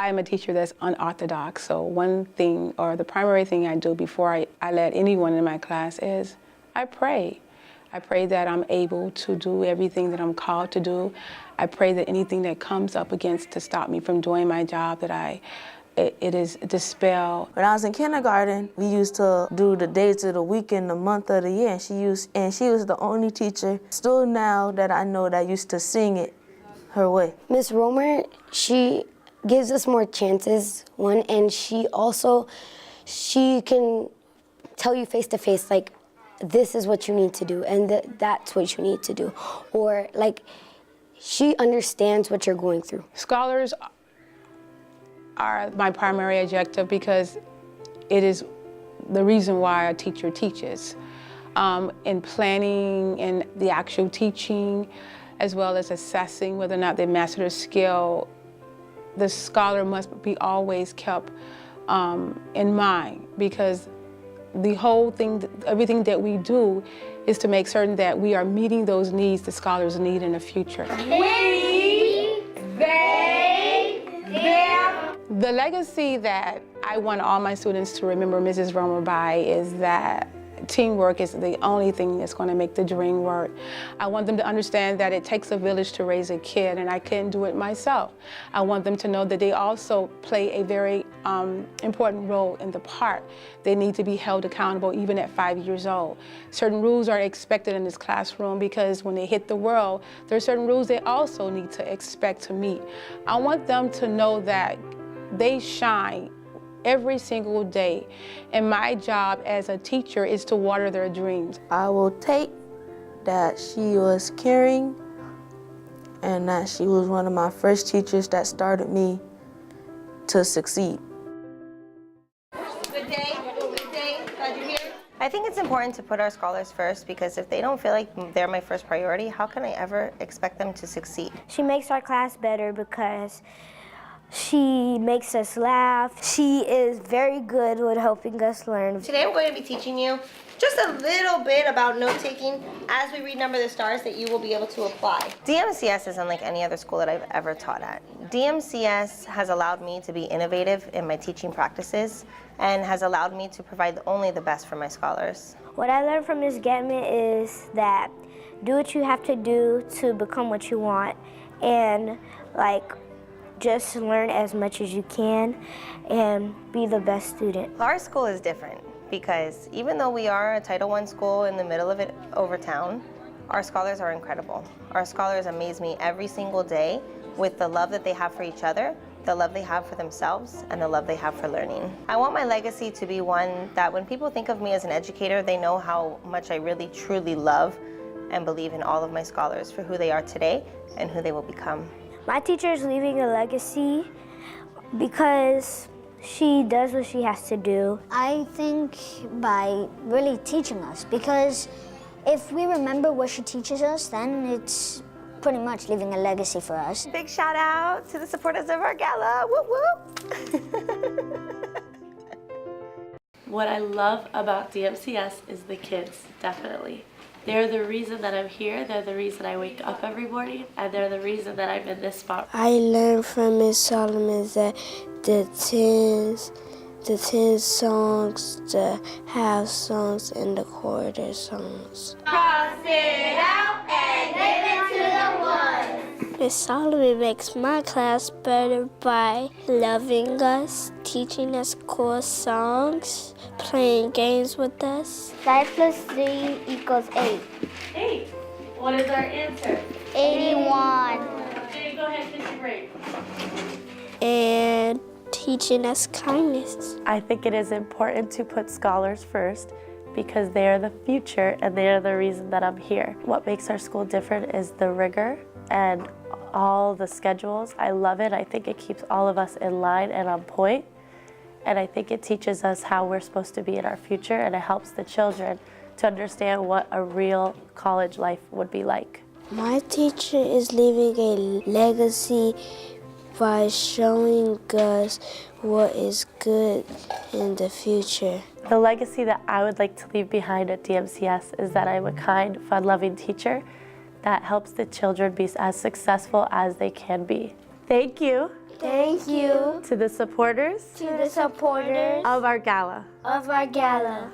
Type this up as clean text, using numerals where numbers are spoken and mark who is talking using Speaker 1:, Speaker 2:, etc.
Speaker 1: I'm a teacher that's unorthodox, so one thing, or the primary thing I do before I let anyone in my class is I pray. I pray that I'm able to do everything that I'm called to do. I pray that anything that comes up against to stop me from doing my job, that it is dispelled.
Speaker 2: When I was in kindergarten, we used to do the days of the week and the month of the year, and she was the only teacher still now that I know that used to sing it her way.
Speaker 3: Miss Romer, she gives us more chances, one, and she can tell you face to face, like, this is what you need to do, and that's what you need to do. Or, like, she understands what you're going through.
Speaker 1: Scholars are my primary objective because it is the reason why a teacher teaches. In planning and the actual teaching, as well as assessing whether or not they master their skill, the scholar must be always kept in mind, because the whole thing, everything that we do is to make certain that we are meeting those needs the scholars need in the future.
Speaker 4: We, they, them.
Speaker 1: The legacy that I want all my students to remember Mrs. Romer by is that teamwork is the only thing that's going to make the dream work. I want them to understand that it takes a village to raise a kid, and I couldn't do it myself. I want them to know that they also play a very important role in the part. They need to be held accountable even at 5 years old. Certain rules are expected in this classroom because when they hit the world, there are certain rules they also need to expect to meet. I want them to know that they shine every single day, and my job as a teacher is to water their dreams.
Speaker 2: I will take that she was caring and that she was one of my first teachers that started me to succeed.
Speaker 4: Good day, glad you're here.
Speaker 5: I think it's important to put our scholars first, because if they don't feel like they're my first priority, how can I ever expect them to succeed?
Speaker 6: She makes our class better because she makes us laugh. She is very good with helping us learn.
Speaker 4: Today we're going to be teaching you just a little bit about note-taking as we read Number the Stars that you will be able to apply.
Speaker 5: DMCS isn't like any other school that I've ever taught at. DMCS has allowed me to be innovative in my teaching practices and has allowed me to provide only the best for my scholars.
Speaker 6: What I learned from Ms. Getman is that do what you have to do to become what you want, and just learn as much as you can and be the best student.
Speaker 5: Our school is different because even though we are a Title I school in the middle of it over town, our scholars are incredible. Our scholars amaze me every single day with the love that they have for each other, the love they have for themselves, and the love they have for learning. I want my legacy to be one that when people think of me as an educator, they know how much I really truly love and believe in all of my scholars for who they are today and who they will become.
Speaker 6: My teacher is leaving a legacy because she does what she has to do.
Speaker 7: I think by really teaching us, because if we remember what she teaches us, then it's pretty much leaving a legacy for us.
Speaker 5: Big shout out to the supporters of our gala, whoop whoop.
Speaker 8: What I love about DMCS is the kids, definitely. They're the reason that I'm here, they're the reason I wake up every morning, and they're the reason that I'm in this spot.
Speaker 6: I learned from Ms. Solomon that the 10 songs, the half songs, and the quarter songs.
Speaker 4: Cross it out and give it to the one.
Speaker 6: Ms. Solomon makes my class better by loving us, teaching us cool songs, playing games with us. 5 + 3 = 8.
Speaker 8: 8. What is our answer?
Speaker 7: 81.
Speaker 8: Okay, go ahead, kiss your break.
Speaker 6: And teaching us kindness.
Speaker 8: I think it is important to put scholars first because they are the future and they are the reason that I'm here. What makes our school different is the rigor and all the schedules. I love it. I think it keeps all of us in line and on point. And I think it teaches us how we're supposed to be in our future, and it helps the children to understand what a real college life would be like.
Speaker 6: My teacher is leaving a legacy by showing us what is good in the future.
Speaker 8: The legacy that I would like to leave behind at DMCS is that I'm a kind, fun-loving teacher that helps the children be as successful as they can be. Thank you.
Speaker 6: Thank you
Speaker 8: to the supporters
Speaker 6: to the supporters
Speaker 8: of our gala.
Speaker 6: of our gala.